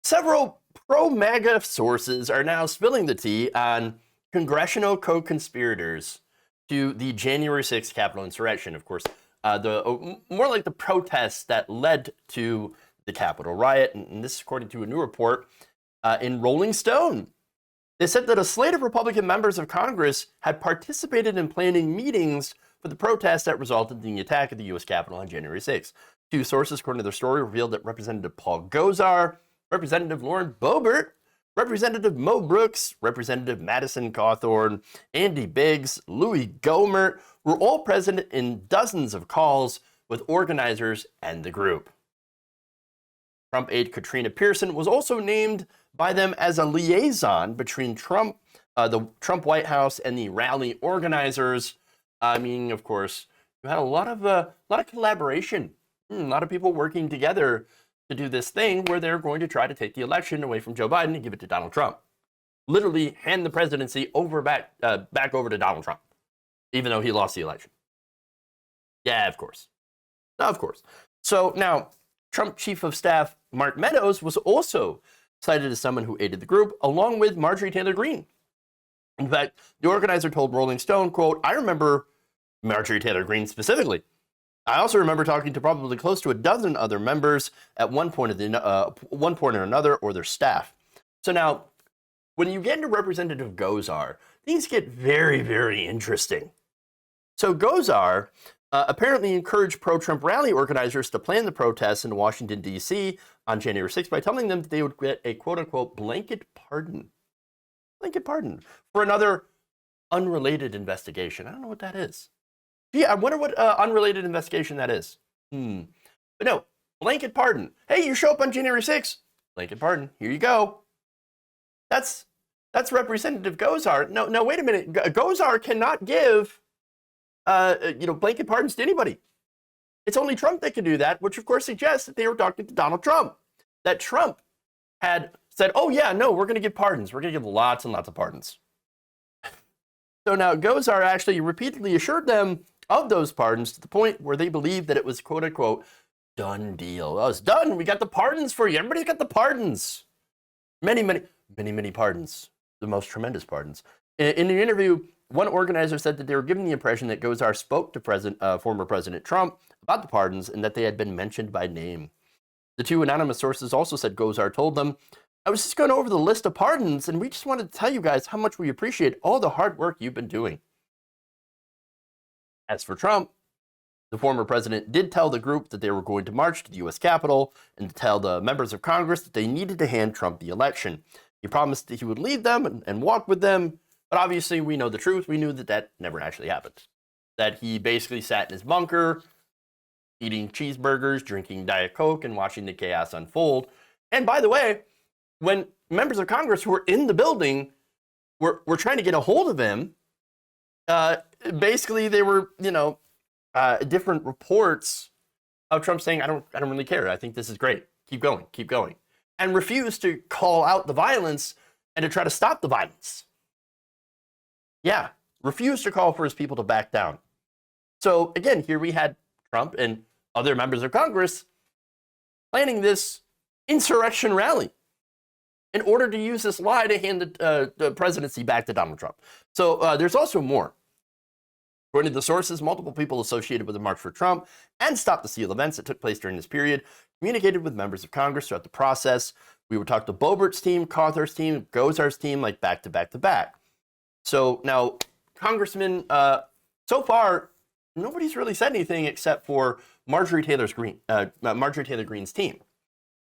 Several pro-MAGA sources are now spilling the tea on congressional co-conspirators to the January 6th Capitol insurrection. Of course, more like the protests that led to the Capitol Riot, and this is according to a new report in Rolling Stone. They said that a slate of Republican members of Congress had participated in planning meetings for the protests that resulted in the attack at the U.S. Capitol on January 6th. Two sources, according to their story, revealed that Representative Paul Gosar, Representative Lauren Boebert, Representative Mo Brooks, Representative Madison Cawthorn, Andy Biggs, Louis Gohmert were all present in dozens of calls with organizers and the group. Trump aide Katrina Pearson was also named by them as a liaison between Trump, the Trump White House, and the rally organizers. I mean, of course, you had a lot of collaboration, a lot of people working together to do this thing where they're going to try to take the election away from Joe Biden and give it to Donald Trump. Literally hand the presidency back over to Donald Trump, even though he lost the election. Yeah, of course. Of course. So now, Trump Chief of Staff Mark Meadows was also cited as someone who aided the group, along with Marjorie Taylor Greene. In fact, the organizer told Rolling Stone, quote, "I remember Marjorie Taylor Greene specifically. I also remember talking to probably close to a dozen other members at one point or another, or their staff." So now, when you get into Representative Gosar, things get very, very interesting. So Gosar apparently encouraged pro-Trump rally organizers to plan the protests in Washington, D.C. on January 6th by telling them that they would get a quote-unquote blanket pardon for another unrelated investigation. I don't know what that is. Yeah, I wonder what unrelated investigation that is. But no, blanket pardon. Hey, you show up on January 6th, blanket pardon. Here you go. That's Representative Gosar. No, wait a minute. Gosar cannot give blanket pardons to anybody. It's only Trump that can do that, which of course suggests that they were talking to Donald Trump. That Trump had said, "Oh yeah, no, we're going to give pardons. We're going to give lots and lots of pardons." So now Gosar actually repeatedly assured them of those pardons to the point where they believed that it was quote unquote done deal. Oh, it's done. We got the pardons for you. Everybody's got the pardons. Many pardons. The most tremendous pardons. In the interview, one organizer said that they were given the impression that Gosar spoke to former President Trump about the pardons and that they had been mentioned by name. The two anonymous sources also said Gosar told them, "I was just going over the list of pardons, and we just wanted to tell you guys how much we appreciate all the hard work you've been doing." As for Trump, the former president did tell the group that they were going to march to the U.S. Capitol and to tell the members of Congress that they needed to hand Trump the election. He promised that he would lead them and walk with them, but obviously we know the truth. We knew that that never actually happened. That he basically sat in his bunker, eating cheeseburgers, drinking Diet Coke, and watching the chaos unfold. And by the way, when members of Congress who were in the building were trying to get a hold of him, basically they were, different reports of Trump saying, I don't really care. I think this is great. Keep going. And refused to call out the violence and to try to stop the violence. Yeah, refused to call for his people to back down. So again, here we had Trump and other members of Congress planning this insurrection rally in order to use this lie to hand the presidency back to Donald Trump. So there's also more. According to the sources, multiple people associated with the March for Trump and Stop the Steal events that took place during this period communicated with members of Congress throughout the process. We would talk to Boebert's team, Cawthorn's team, Gosar's team, like back to back. So now, Congressmen, so far, nobody's really said anything except for Marjorie Taylor Greene's team.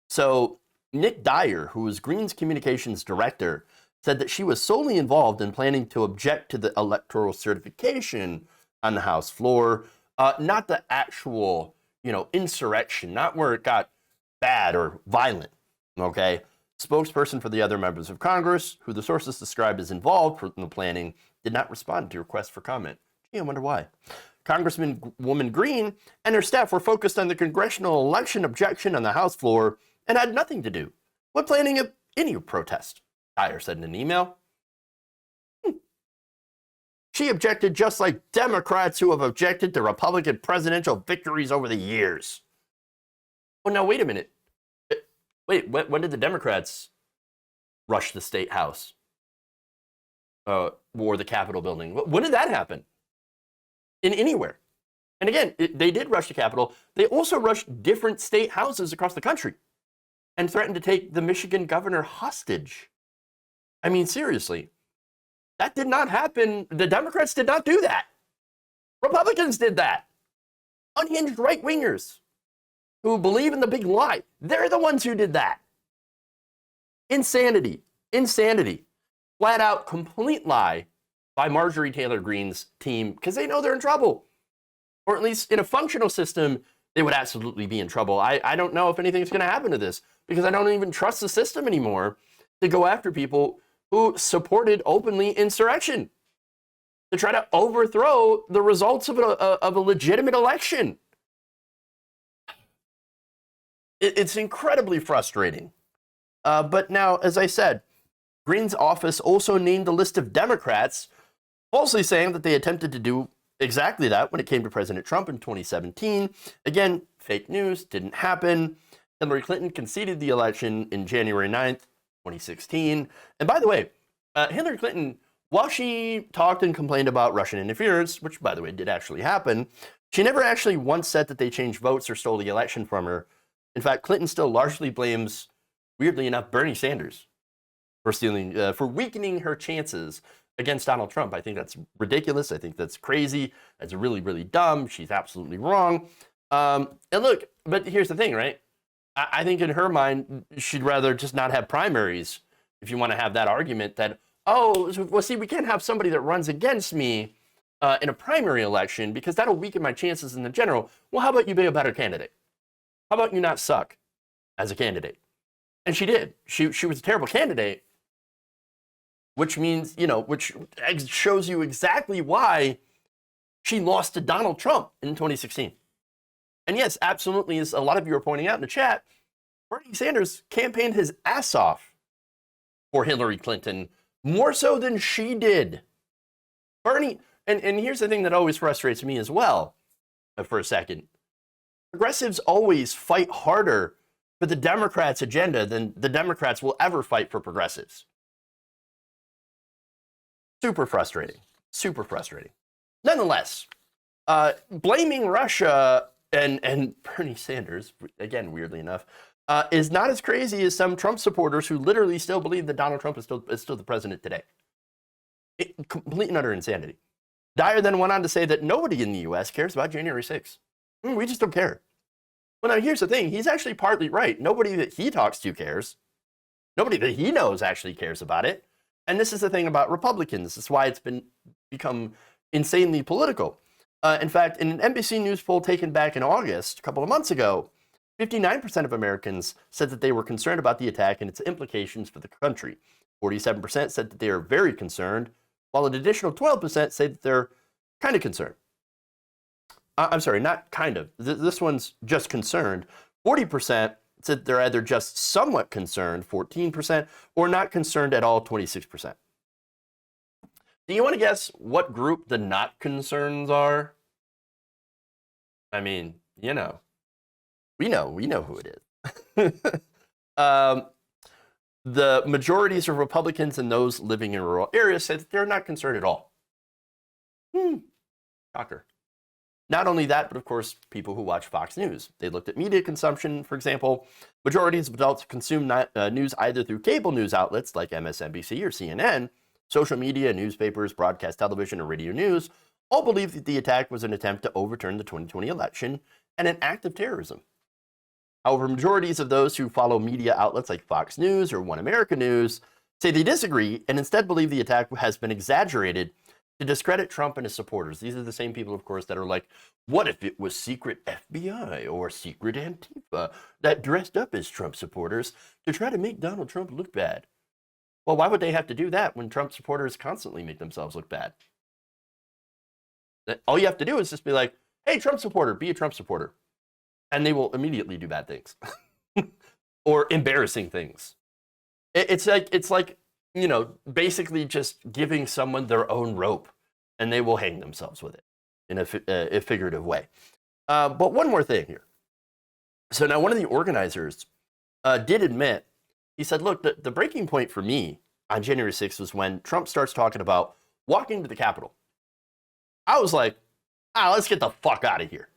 So Nick Dyer, who was Greene's communications director, said that she was solely involved in planning to object to the electoral certification on the House floor, not the actual, insurrection, not where it got bad or violent, okay? Spokesperson for the other members of Congress, who the sources described as involved in the planning, did not respond to requests for comment. Gee, I wonder why. Congresswoman Greene and her staff were focused on the congressional election objection on the House floor and had nothing to do with planning any protest, Dyer said in an email. She objected just like Democrats who have objected to Republican presidential victories over the years. Oh, now, wait a minute. Wait, when did the Democrats rush the state house or the Capitol building? When did that happen? In anywhere? And again, they did rush the Capitol. They also rushed different state houses across the country and threatened to take the Michigan governor hostage. I mean, seriously, that did not happen. The Democrats did not do that. Republicans did that. Unhinged right-wingers who believe in the big lie. They're the ones who did that. Insanity. Insanity. Flat out complete lie by Marjorie Taylor Greene's team because they know they're in trouble. Or at least in a functional system, they would absolutely be in trouble. I don't know if anything's going to happen to this because I don't even trust the system anymore to go after people who supported openly insurrection, to try to overthrow the results of a legitimate election. It's incredibly frustrating. But now, as I said, Greene's office also named a list of Democrats, falsely saying that they attempted to do exactly that when it came to President Trump in 2017. Again, fake news, didn't happen. Hillary Clinton conceded the election in January 9th, 2016. And by the way, Hillary Clinton, while she talked and complained about Russian interference, which by the way did actually happen, she never actually once said that they changed votes or stole the election from her. In fact, Clinton still largely blames, weirdly enough, Bernie Sanders for stealing, for weakening her chances against Donald Trump. I think that's ridiculous. I think that's crazy. That's really, really dumb. She's absolutely wrong. And look, but here's the thing, right? I think in her mind, she'd rather just not have primaries if you want to have that argument that, oh, well, see, we can't have somebody that runs against me in a primary election because that'll weaken my chances in the general. Well, how about you be a better candidate? How about you not suck as a candidate? And she did. She was a terrible candidate, which means, which shows you exactly why she lost to Donald Trump in 2016. And yes, absolutely, as a lot of you are pointing out in the chat, Bernie Sanders campaigned his ass off for Hillary Clinton, more so than she did. Bernie, and here's the thing that always frustrates me as well, for a second. Progressives always fight harder for the Democrats' agenda than the Democrats will ever fight for progressives. Super frustrating. Super frustrating. Nonetheless, blaming Russia and Bernie Sanders, again, weirdly enough, is not as crazy as some Trump supporters who literally still believe that Donald Trump is still the president today. Complete and utter insanity. Dyer then went on to say that nobody in the U.S. cares about January 6th. We just don't care. Well, now here's the thing. He's actually partly right. Nobody that he talks to cares. Nobody that he knows actually cares about it. And this is the thing about Republicans. This is why it's become insanely political. In fact, in an NBC News poll taken back in August, a couple of months ago, 59% of Americans said that they were concerned about the attack and its implications for the country. 47% said that they are very concerned, while an additional 12% say that they're kind of concerned. I'm sorry, not kind of. This one's just concerned. 40% said they're either just somewhat concerned, 14%, or not concerned at all, 26%. Do you want to guess what group the not concerns are? I mean, we know who it is. The majorities of Republicans and those living in rural areas said that they're not concerned at all. Shocker. Not only that, but of course, people who watch Fox News. They looked at media consumption, for example. Majorities of adults consume news either through cable news outlets like MSNBC or CNN, social media, newspapers, broadcast television, or radio news, all believe that the attack was an attempt to overturn the 2020 election and an act of terrorism. However, majorities of those who follow media outlets like Fox News or One America News say they disagree and instead believe the attack has been exaggerated to discredit Trump and his supporters. These are the same people, of course, that are like, what if it was secret FBI or secret Antifa that dressed up as Trump supporters to try to make Donald Trump look bad? Well, why would they have to do that when Trump supporters constantly make themselves look bad? All you have to do is just be like, hey, Trump supporter, be a Trump supporter. And they will immediately do bad things or embarrassing things. It's like, basically just giving someone their own rope and they will hang themselves with it in a figurative way. But one more thing here. So now one of the organizers did admit, he said, look, the breaking point for me on January 6th was when Trump starts talking about walking to the Capitol. I was like, let's get the fuck out of here.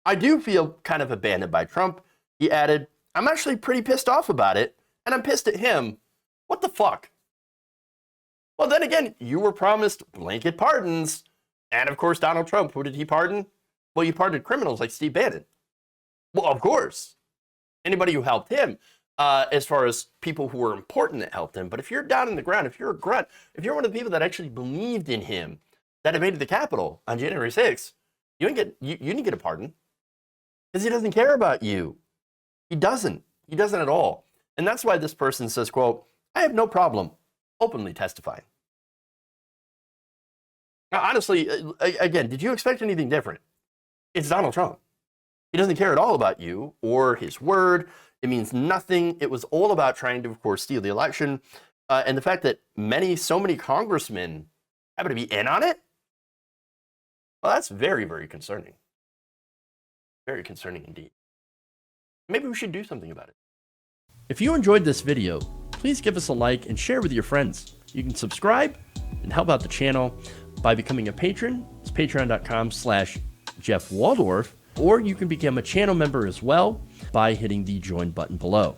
I do feel kind of abandoned by Trump. He added, I'm actually pretty pissed off about it, and I'm pissed at him. What the fuck? Well, then again, you were promised blanket pardons. And of course, Donald Trump, who did he pardon? Well, you pardoned criminals like Steve Bannon. Well, of course. Anybody who helped him, as far as people who were important that helped him. But if you're down in the ground, if you're a grunt, if you're one of the people that actually believed in him, that invaded the Capitol on January 6th, you didn't get a pardon. Because he doesn't care about you. He doesn't. He doesn't at all. And that's why this person says, quote, I have no problem openly testifying. Now, honestly, again, did you expect anything different? It's Donald Trump. He doesn't care at all about you or his word. It means nothing. It was all about trying to, of course, steal the election. And the fact that so many congressmen happen to be in on it, well, that's very, very concerning. Very concerning indeed. Maybe we should do something about it. If you enjoyed this video, please give us a like and share with your friends. You can subscribe and help out the channel by becoming a patron. It's patreon.com/Jeff Waldorf, or you can become a channel member as well by hitting the join button below.